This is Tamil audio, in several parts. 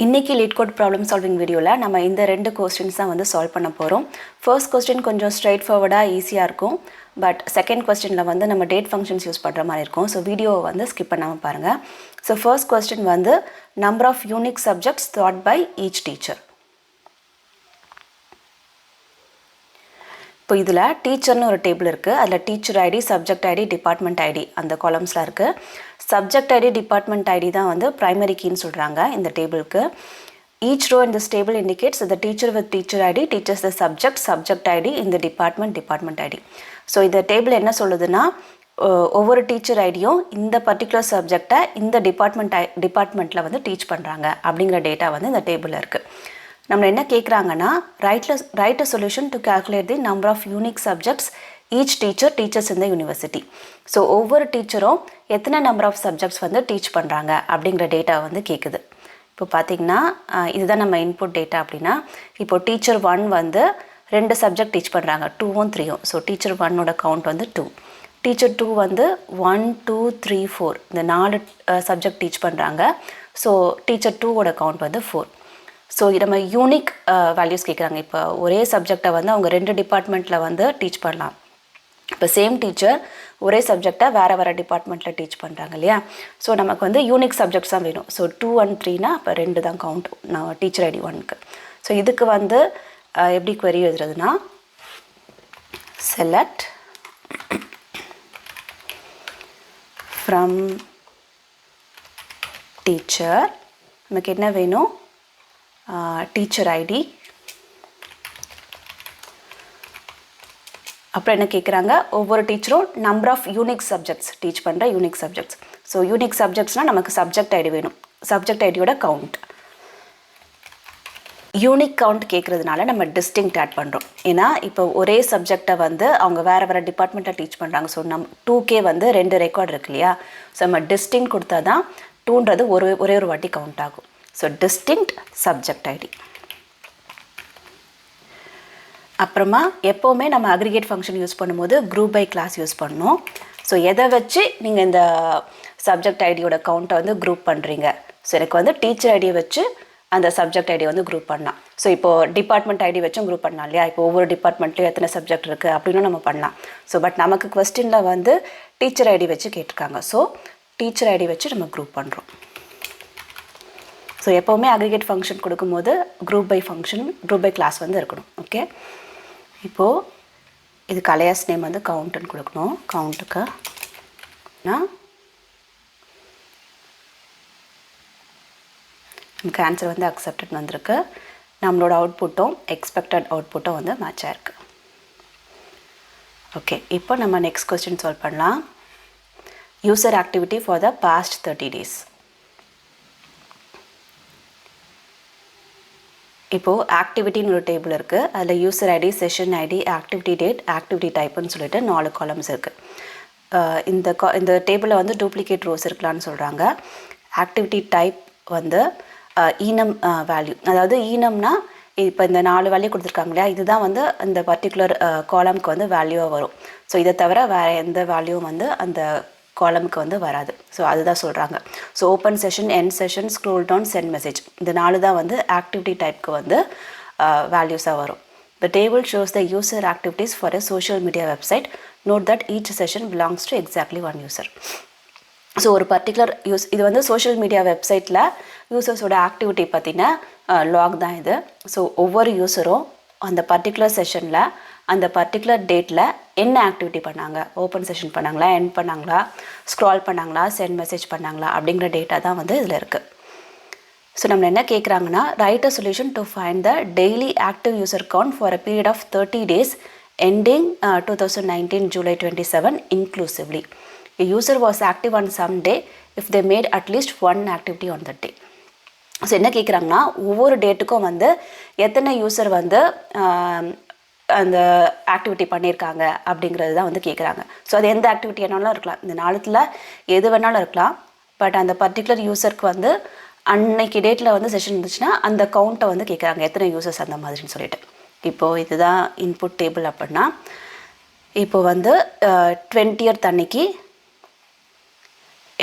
இன்றைக்கி லீட் கோட் ப்ராப்ளம் சால்விங் வீடியோவில் நம்ம இந்த 2 கொஸ்டின்ஸ் தான் வந்து சால்வ் பண்ண போகிறோம். ஃபர்ஸ்ட் கொஸ்டின் கொஞ்சம் ஸ்ட்ரைட் ஃபார்வர்டாக ஈஸியாக இருக்கும். பட் செகண்ட் கொஸ்டினில் வந்து நம்ம டேட் ஃபங்க்ஷன்ஸ் யூஸ் பண்ணுற மாதிரி இருக்கும். ஸோ வீடியோவை வந்து ஸ்கிப் பண்ணாமல் பாருங்கள். ஸோ ஃபர்ஸ்ட் கொஸ்டின் வந்து number of unique subjects taught by each teacher. இப்போ இதில் டீச்சர்னு ஒரு டேபிள் இருக்குது. அதில் teacher ID, subject ID, department ID அந்த காலம்ஸ்லாம் இருக்குது. சப்ஜெக்ட் ஐடி, டிபார்ட்மெண்ட் ஐடி தான் வந்து ப்ரைமரி கீன்னு சொல்கிறாங்க இந்த டேபிளுக்கு. Each row in this table indicates that the teacher with teacher ID teaches the subject ID in the department ID. So இந்த டேபிள் என்ன சொல்லுதுன்னா, ஒவ்வொரு டீச்சர் ஐடியும் இந்த பர்டிகுலர் சப்ஜெக்டை இந்த டிபார்ட்மெண்ட்டில் வந்து டீச் பண்ணுறாங்க அப்படிங்கிற டேட்டா வந்து இந்த டேபிளில் இருக்குது. நம்ம என்ன கேட்குறாங்கன்னா, write a solution to calculate the number of unique subjects each teacher teachers இந்த யூனிவர்சிட்டி. ஸோ ஒவ்வொரு டீச்சரும் எத்தனை நம்பர் ஆஃப் சப்ஜெக்ட்ஸ் வந்து டீச் பண்ணுறாங்க அப்படிங்கிற டேட்டா வந்து கேட்குது. இப்போ பார்த்திங்கன்னா இதுதான் நம்ம இன்புட் டேட்டா. அப்படின்னா இப்போது டீச்சர் 1 வந்து 2 சப்ஜெக்ட் டீச் பண்ணுறாங்க, 2ம் 3ம். ஸோ டீச்சர் 1ஓட கவுண்ட் வந்து 2. டீச்சர் 2 வந்து 1 2 3 4 இந்த 4 சப்ஜெக்ட் டீச் பண்ணுறாங்க. ஸோ டீச்சர் 2ஓட கவுண்ட் வந்து 4. ஸோ நம்ம யூனிக் வேல்யூஸ் கேட்குறாங்க. இப்போ ஒரே சப்ஜெக்டை வந்து அவங்க 2 டிபார்ட்மெண்ட்டில் வந்து டீச் பண்ணலாம். இப்போ சேம் டீச்சர் ஒரே சப்ஜெக்டை வேறு டிபார்ட்மெண்ட்டில் டீச் பண்ணுறாங்க இல்லையா? ஸோ நமக்கு வந்து யூனிக் சப்ஜெக்ட்ஸ் தான் வேணும். ஸோ 2 and 3னா இப்போ 2 தான் கவுண்ட் நான் டீச்சர் ஐடி 1க்கு. ஸோ இதுக்கு வந்து எப்படி query எழுதுறதுன்னா, select from teacher, நமக்கு என்ன வேணும், டீச்சர் ஐடி, அப்புறம் என்ன கேட்குறாங்க, ஒவ்வொரு டீச்சரும் number of unique subjects teach பண்ணுற யூனிக் சப்ஜெக்ட்ஸ். ஸோ யூனிக் சப்ஜெக்ட்ஸ்னால் நமக்கு சப்ஜெக்ட் ஐடி வேணும், சப்ஜெக்ட் ஐடியோட கவுண்ட். யூனிக் கவுண்ட் கேட்குறதுனால நம்ம டிஸ்டிங்க்ட் ஆட் பண்ணுறோம். ஏன்னா இப்போ ஒரே சப்ஜெக்டை வந்து அவங்க வேறு டிபார்ட்மெண்ட்டில் டீச் பண்ணுறாங்க. ஸோ 2K வந்து 2 ரெக்கார்டு இருக்கு இல்லையா? ஸோ நம்ம டிஸ்டிங்க்ட் கொடுத்தா தான் 2ன்றது ஒரே ஒரு வாட்டி கவுண்ட் ஆகும். So distinct subject ID. அப்புறமா எப்போவுமே நம்ம அக்ரிகேட் ஃபங்க்ஷன் யூஸ் பண்ணும்போது குரூப் பை கிளாஸ் யூஸ் பண்ணணும். ஸோ எதை வச்சு நீங்கள் இந்த சப்ஜெக்ட் ஐடியோட கவுண்ட்டை வந்து குரூப் பண்ணுறீங்க. ஸோ எனக்கு வந்து டீச்சர் ஐடியை வச்சு அந்த சப்ஜெக்ட் ஐடியை வந்து குரூப் பண்ணலாம். ஸோ இப்போது டிபார்ட்மெண்ட் ஐடி வச்சும் குரூப் பண்ணலாம் இல்லையா? இப்போ ஒவ்வொரு டிபார்ட்மெண்ட்லேயும் எத்தனை சப்ஜெக்ட் இருக்குது அப்படின்னு நம்ம பண்ணலாம். ஸோ பட் நமக்கு கொஸ்டினில் வந்து டீச்சர் ஐடி வச்சு கேட்டிருக்காங்க. ஸோ டீச்சர் ஐடி வச்சு நம்ம குரூப் பண்ணுறோம். ஸோ எப்போவுமே அக்ரிகேட் ஃபங்க்ஷன் கொடுக்கும்போது குரூப் பை கிளாஸ் வந்து இருக்கணும். ஓகே, இப்போது இதுக்கு அலையாஸ் நேம் வந்து கவுண்ட்டுன்னு கொடுக்கணும். கவுண்ட்டுக்கு நமக்கு ஆன்சர் வந்து அக்செப்டட் வந்திருக்கு. நம்மளோட அவுட்புட்டும் எக்ஸ்பெக்டட் அவுட்புட்டும் வந்து மேட்ச் ஆயிருக்கு. ஓகே, இப்போ நம்ம நெக்ஸ்ட் கொஸ்டின் சால்வ் பண்ணலாம். User activity for the past 30 days. இப்போது ஆக்டிவிட்டின்னு ஒரு டேபிள் இருக்குது. அதில் user ID, session ID, activity date, activity டைப்புன்னு சொல்லிட்டு 4 காலம்ஸ் இருக்குது. இந்த டேபிளில் வந்து டூப்ளிகேட் ரோஸ் இருக்கலான்னு சொல்கிறாங்க. ஆக்டிவிட்டி டைப் வந்து ஈனம் வேல்யூ, அதாவது ஈனம்னா இப்போ இந்த 4 வேல்யூ கொடுத்துருக்காங்க இல்லையா? இதுதான் வந்து இந்த பர்டிகுலர் காலம்க்கு வந்து வேல்யூவாக வரும். ஸோ இதை தவிர வேறு எந்த வேல்யூவும் வந்து அந்த காலமுக்கு வந்து வராது. ஸோ அதுதான் சொல்கிறாங்க. So open session, end session, scroll down, send message, இந்த 4 தான் வந்து ஆக்டிவிட்டி டைப்க்கு வந்து வேல்யூஸாக வரும். The table shows the user activities for a social media website. Note that each session belongs to exactly one user. So ஒரு பர்டிகுலர் இது வந்து சோஷியல் மீடியா வெப்சைட்டில் யூசர்ஸோட ஆக்டிவிட்டி பற்றின லாக் தான் இது. ஸோ ஒவ்வொரு யூஸரும் அந்த பர்டிகுலர் செஷனில் அந்த பர்டிகுலர் டேட்டில் என்ன ஆக்டிவிட்டி பண்ணாங்க, ஓப்பன் செஷன் பண்ணாங்களா, எண்ட் பண்ணாங்களா, ஸ்க்ரால் பண்ணாங்களா, சென்ட் மெசேஜ் பண்ணாங்களா அப்படிங்கிற டேட்டா தான் வந்து இதில் இருக்குது. ஸோ நம்ம என்ன கேட்குறாங்கன்னா, write a solution to find the daily active user count for a period of 30 days ending 2019 July 27 inclusively. A user was active on some day if they made at least one activity on that day. So என்ன கேட்குறாங்கன்னா, ஒவ்வொரு டேட்டுக்கும் வந்து எத்தனை யூசர் வந்து அந்த ஆக்டிவிட்டி பண்ணியிருக்காங்க அப்படிங்கிறது தான் வந்து கேட்குறாங்க. ஸோ அது எந்த ஆக்டிவிட்டி வேணாலும் இருக்கலாம், இந்த 4ல் எது வேணாலும் இருக்கலாம். பட் அந்த பர்டிகுலர் யூசருக்கு வந்து அன்னைக்கு டேட்டில் வந்து செஷன் இருந்துச்சுன்னா அந்த கவுண்ட்டை வந்து கேட்குறாங்க, எத்தனை யூசர்ஸ் அந்த மாதிரின்னு சொல்லிட்டு. இப்போது இதுதான் இன்புட் டேபிள். அப்படின்னா இப்போ வந்து 20th அன்னைக்கு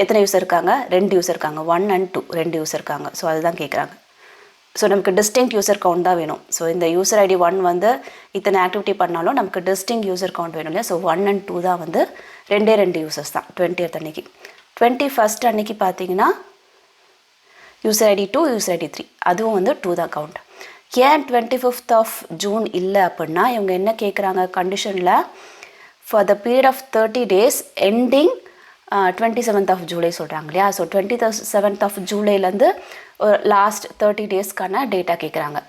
எத்தனை யூசர் இருக்காங்க, 2 யூசர் இருக்காங்க, 1 and 2 2 யூசர் இருக்காங்க. ஸோ அதுதான் கேட்குறாங்க. ஸோ நமக்கு டிஸ்டிங்க்ட் யூசர் கவுண்ட் தான் வேணும். ஸோ இந்த யூசர் ஐடி 1 வந்து இத்தனை ஆக்டிவிட்டி பண்ணாலும் நமக்கு டிஸ்டிங்க்ட் யூசர் கவுண்ட் வேணும் இல்லையா. ஸோ 1 and 2 தான் வந்து ரெண்டு யூசர்ஸ் தான் 20th அன்னைக்கு. 21st அன்னைக்கு பார்த்தீங்கன்னா யூசர் ஐடி 2 யூசர் ஐடி 3 அதுவும் வந்து 2 தான் கவுண்ட். ஏன் 25th of June இல்லை அப்படின்னா இவங்க என்ன கேட்குறாங்க கண்டிஷனில் for the period of 30 days ending 27th of July சொல்கிறாங்க இல்லையா. ஸோ 27th of Julyலேருந்து லாஸ்ட் 30 daysக்கான டேட்டா கேட்குறாங்க.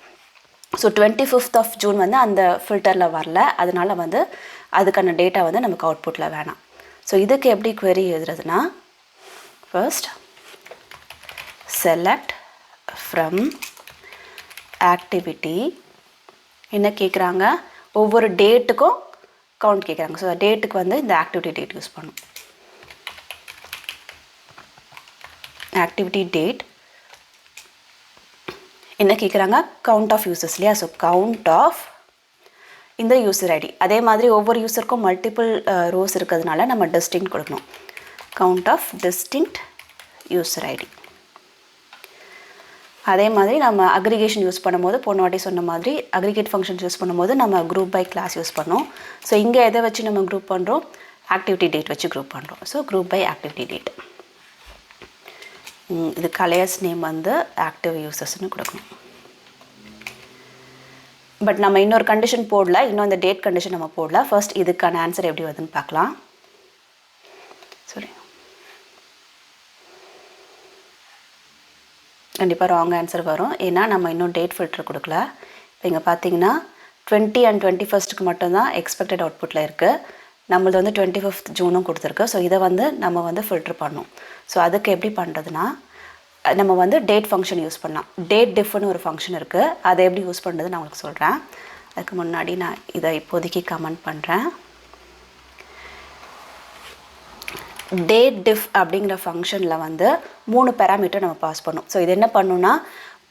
ஸோ 25th of June வந்து அந்த ஃபில்டரில் வரல, அதனால் வந்து அதுக்கான டேட்டா வந்து நமக்கு அவுட்புட்டில் வேணாம். ஸோ இதுக்கு எப்படி query எழுதுறதுன்னா ஃபர்ஸ்ட் select from activity என்ன கேட்குறாங்க ஒவ்வொரு டேட்டுக்கும் கவுண்ட் கேட்குறாங்க. ஸோ டேட்டுக்கு வந்து இந்த ஆக்டிவிட்டி டேட் யூஸ் பண்ணும். ஆக்டிவிட்டி டேட் என்ன கேட்குறாங்க கவுண்ட் ஆஃப் யூசர்ஸ் இல்லையா. ஸோ கவுண்ட் ஆஃப் இந்த யூசர் ஐடி. அதே மாதிரி ஒவ்வொரு யூசருக்கும் மல்டிபிள் ரோஸ் இருக்கிறதுனால நம்ம டிஸ்டிங்க்ட் கொடுக்கணும். Count of distinct user ID. அதே மாதிரி நம்ம அக்ரிகேஷன் யூஸ் பண்ணும்போது போன வாட்டி சொன்ன மாதிரி அக்ரிகேட் ஃபங்க்ஷன்ஸ் யூஸ் பண்ணும்போது நம்ம குரூப் பை கிளாஸ் யூஸ் பண்ணோம். ஸோ இங்கே எதை வச்சு நம்ம குரூப் பண்ணுறோம் ஆக்டிவிட்டி டேட் வச்சு குரூப் பண்ணுறோம். So group by activity date. இது கலையர்ஸ் நேம் வந்து ஆக்டிவ் யூசர்ஸ்னு கொடுக்கணும். பட் நம்ம இன்னொரு கண்டிஷன் போடல, இன்னும் அந்த டேட் கண்டிஷன் நம்ம போடல. ஃபர்ஸ்ட் இதுக்கான ஆன்சர் எப்படி வருதுன்னு பார்க்கலாம். சரி, கண்டிப்பாக ராங் ஆன்சர் வரும், ஏன்னா நம்ம இன்னும் டேட் ஃபில்டர் கொடுக்கல. இப்போ இங்கே பார்த்தீங்கன்னா 20 and 21st மட்டும்தான் எக்ஸ்பெக்டட் அவுட்புட்டில் இருக்குது. நம்மளது வந்து 25th June கொடுத்துருக்கு. ஸோ இதை வந்து நம்ம வந்து ஃபில்டர் பண்ணணும். ஸோ அதுக்கு எப்படி பண்ணுறதுனா நம்ம வந்து டேட் ஃபங்க்ஷன் யூஸ் பண்ணலாம். டேட் டிஃப்னு ஒரு ஃபங்க்ஷன் இருக்குது, அதை எப்படி யூஸ் பண்ணுறது நான் உங்களுக்கு சொல்கிறேன். அதுக்கு முன்னாடி நான் இதை இப்போதைக்கு கமெண்ட் பண்ணுறேன். டேட் டிஃப் அப்படிங்கிற ஃபங்க்ஷனில் வந்து 3 பேராமீட்டர் நம்ம பாஸ் பண்ணோம். ஸோ இது என்ன பண்ணணும்னா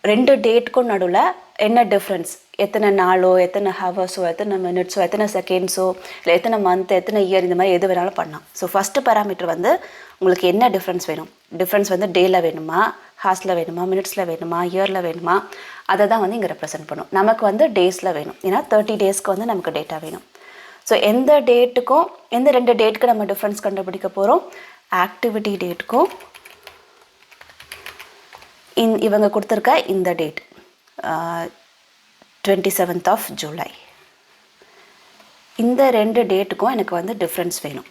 2 டேட்டுக்கும் நடுவில் என்ன டிஃப்ரென்ஸ், எத்தனை நாளோ எத்தனை ஹவர்ஸோ எத்தனை மினிட்ஸோ எத்தனை செகண்ட்ஸோ இல்லை எத்தனை மந்த் எத்தனை இயர் இந்த மாதிரி எது வேணாலும் பண்ணலாம். ஸோ ஃபஸ்ட்டு பேராமீட்டர் வந்து உங்களுக்கு என்ன டிஃப்ரென்ஸ் வேணும், டிஃப்ரென்ஸ் வந்து டேயில் வேணுமா, ஹார்ஸில் வேணுமா, மினிட்ஸில் வேணுமா, இயரில் வேணுமா, அதை தான் வந்து இங்கே ரெப்ரசென்ட் பண்ணும். நமக்கு வந்து டேஸில் வேணும், ஏன்னா 30 daysக்கு வந்து நமக்கு டேட்டா வேணும். ஸோ எந்த டேட்டுக்கும் எந்த 2 டேட்டுக்கு நம்ம டிஃப்ரென்ஸ் கண்டுபிடிக்க போகிறோம், ஆக்டிவிட்டி டேட்டுக்கும் இவங்க கொடுத்துருக்க இந்த டேட் 27th of July, இந்த 2 டேட்டுக்கும் எனக்கு வந்து டிஃப்ரென்ஸ் வேணும்.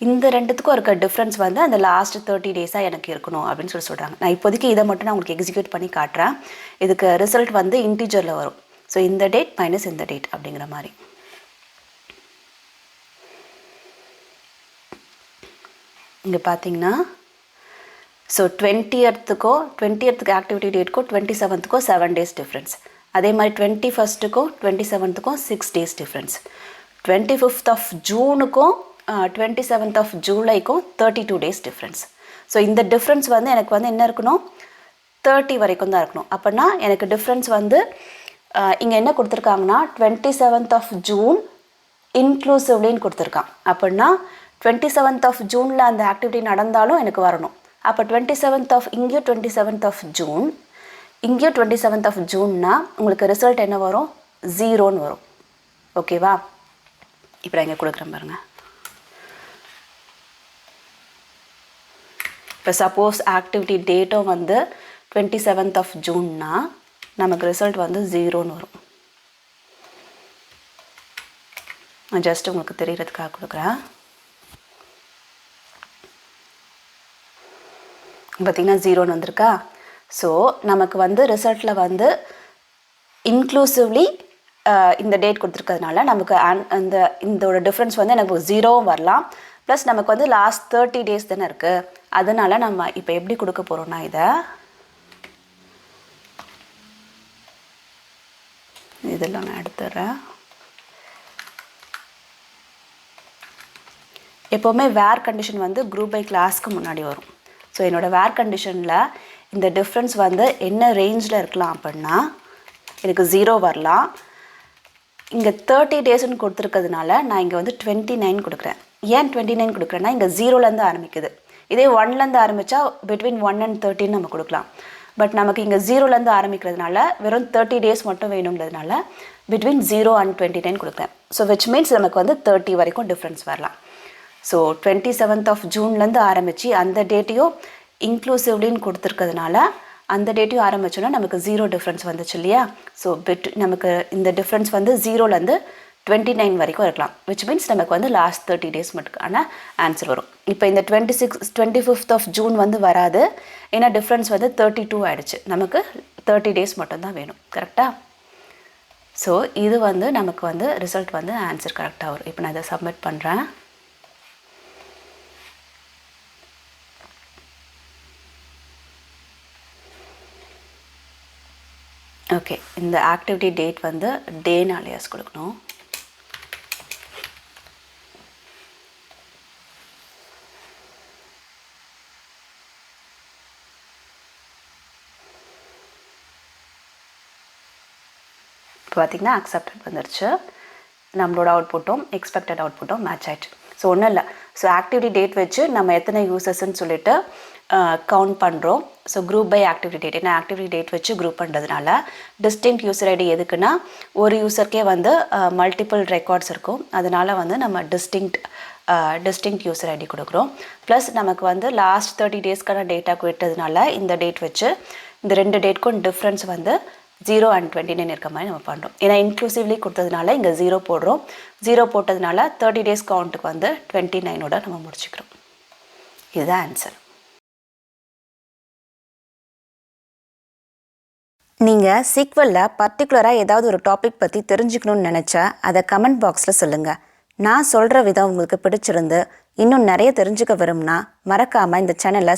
இந்த 2த்துக்கும் இருக்க டிஃப்ரென்ஸ் வந்து அந்த லாஸ்ட் 30 days-ஆக எனக்கு இருக்கணும் அப்படின்னு சொல்கிறாங்க. நான் இப்போதைக்கு இதை மட்டும் நான் உங்களுக்கு எக்ஸிக்யூட் பண்ணி காட்டுறேன். இதுக்கு ரிசல்ட் வந்து இன்டிஜரில் வரும். ஸோ இந்த டேட் மைனஸ் இந்த டேட் அப்படிங்கிற மாதிரி. இங்கே பார்த்தீங்கன்னா ஸோ 20th ஆக்டிவிட்டி டேட்டுக்கும் 27th 7 days டிஃப்ரென்ஸ். அதே மாதிரி 21st 27th 6 days difference. 25th of June 27th of July 32 days difference. So இந்த டிஃப்ரென்ஸ் வந்து எனக்கு வந்து என்ன இருக்கணும் 30 வரைக்கும் தான் இருக்கணும். அப்படின்னா எனக்கு டிஃப்ரென்ஸ் வந்து இங்கே என்ன கொடுத்துருக்காங்கன்னா 27th of June இன்க்ளூசிவ்லின்னு கொடுத்துருக்கான். அப்படின்னா 27th of June அந்த ஆக்டிவிட்டி நடந்தாலும் எனக்கு வரணும். அப்போ 27th of இங்கேயும் 27th of June இங்கேயும் 27th of Juneனா உங்களுக்கு ரிசல்ட் என்ன வரும் 0ன்னு வரும். ஓகேவா? இப்போ நான் இங்கே கொடுக்குறேன் பாருங்கள். இப்போ சப்போஸ் ஆக்டிவிட்டி டேட்டும் வந்து 27th of Juneனா நமக்கு ரிசல்ட் வந்து 0ன்னு வரும். நான் ஜஸ்ட் உங்களுக்கு தெரியறதுக்காக கொடுக்குறேன். பார்த்திங்கன்னா 0ன்னு வந்திருக்கா. ஸோ நமக்கு வந்து ரிசல்ட்டில் வந்து இன்க்ளூசிவ்லி இந்த டேட் கொடுத்துருக்கிறதுனால நமக்கு இதோட டிஃப்ரென்ஸ் வந்து எனக்கு 0வும் வரலாம். ப்ளஸ் நமக்கு வந்து லாஸ்ட் 30 days தானே இருக்குது. அதனால் நம்ம இப்போ எப்படி கொடுக்க போகிறோம்னா இதெல்லாம் நான் எடுத்துடுறேன். எப்போவுமே வேர் கண்டிஷன் வந்து குரூப் பை கிளாஸ்க்கு முன்னாடி வரும். ஸோ என்னோடய வேர் கண்டிஷனில் இந்த டிஃப்ரென்ஸ் வந்து என்ன ரேஞ்சில் இருக்கலாம் அப்படின்னா எனக்கு 0 வரலாம். இங்கே 30 daysன்னு கொடுத்துருக்கிறதுனால நான் இங்கே வந்து 29 கொடுக்குறேன். ஏன் 29 கொடுக்குறேன்னா இங்கே 0லேருந்து ஆரம்பிக்குது. இதே 1லேருந்து ஆரம்பித்தா பிட்வீன் 1 and 13 நம்ம கொடுக்கலாம். பட் நமக்கு இங்கே 0லேருந்து ஆரம்பிக்கிறதுனால வெறும் 30 டேஸ் மட்டும் வேணுங்கிறதுனால பிட்வீன் 0 and 29 கொடுக்குறேன். ஸோ விச் மீன்ஸ் நமக்கு வந்து 30 வரைக்கும் டிஃப்ரென்ஸ் வரலாம். ஸோ 27th of Juneலேருந்து ஆரம்பித்து அந்த டேட்டையும் இன்க்ளூசிவ்லின்னு கொடுத்துருக்கிறதுனால அந்த டேட்டையும் ஆரம்பிச்சோன்னா நமக்கு 0 டிஃப்ரென்ஸ் வந்துச்சு இல்லையா. ஸோ நமக்கு இந்த டிஃப்ரென்ஸ் வந்து 0லேருந்து 29 வரைக்கும் இருக்கலாம். விச் மீன்ஸ் நமக்கு வந்து லாஸ்ட் 30 டேஸ் மட்டுக்கான ஆன்சர் வரும். இப்போ இந்த 25th of June வந்து வராது, ஏன்னா டிஃப்ரென்ஸ் வந்து 32 ஆகிடுச்சு. நமக்கு 30 டேஸ் மட்டும்தான் வேணும். கரெக்டாக? ஸோ இது வந்து நமக்கு வந்து ரிசல்ட் வந்து ஆன்சர் கரெக்டாக வரும். இப்போ நான் இதை சப்மிட் பண்ணுறேன். ஓகே, இந்த ஆக்டிவிட்டி டேட் வந்து டேன்னு அலியாஸ் கொடுக்கணும். இப்போ பார்த்திங்கன்னா அக்செப்டட் வந்துடுச்சு. நம்மளோட அவுட்புட்டும் எக்ஸ்பெக்டட் அவுட்புட்டும் மேட்ச் ஆகிடுச்சு. ஸோ ஒன்றும் இல்லை. ஸோ ஆக்டிவிட்டி டேட் வச்சு நம்ம எத்தனை யூசர்ஸ்ன்னு சொல்லிட்டு கவுண்ட் பண்ணுறோம். So group by activity date, ஏன்னா ஆக்டிவிட்டி டேட் வச்சு குரூப் பண்ணுறதுனால டிஸ்டிங்க்ட் யூசர் ஐடி எதுக்குன்னா ஒரு யூசருக்கே வந்து மல்டிபிள் ரெக்கார்ட்ஸ் இருக்கும். அதனால் வந்து நம்ம டிஸ்டிங்க்ட் யூசர் ஐடி கொடுக்குறோம். ப்ளஸ் நமக்கு வந்து லாஸ்ட் 30 டேஸ்க்கான டேட்டா விட்டதுனால இந்த டேட் வச்சு இந்த 2 டேட்க்கும் டிஃப்ரென்ஸ் வந்து 0 and 29 இருக்க மாதிரி நம்ம பண்ணுறோம். ஏன்னா இன்க்ளூசிவ்லி கொடுத்ததுனால இங்கே 0 போடுறோம். 0 போட்டதுனால 30 டேஸ் கவுண்ட்டுக்கு வந்து 29ஓட நம்ம முடிச்சுக்கிறோம். இதுதான் ஆன்சர். நீங்கள் சீக்வலில் பர்டிகுலராக ஏதாவது ஒரு டாபிக் பற்றி தெரிஞ்சுக்கணுன்னு நினச்சா அதை கமெண்ட் பாக்ஸில் சொல்லுங்கள். நான் சொல்கிற விதம் உங்களுக்கு பிடிச்சிருந்து இன்னும் நிறைய தெரிஞ்சுக்க விரும்புனா மறக்காமல் இந்த சேனலை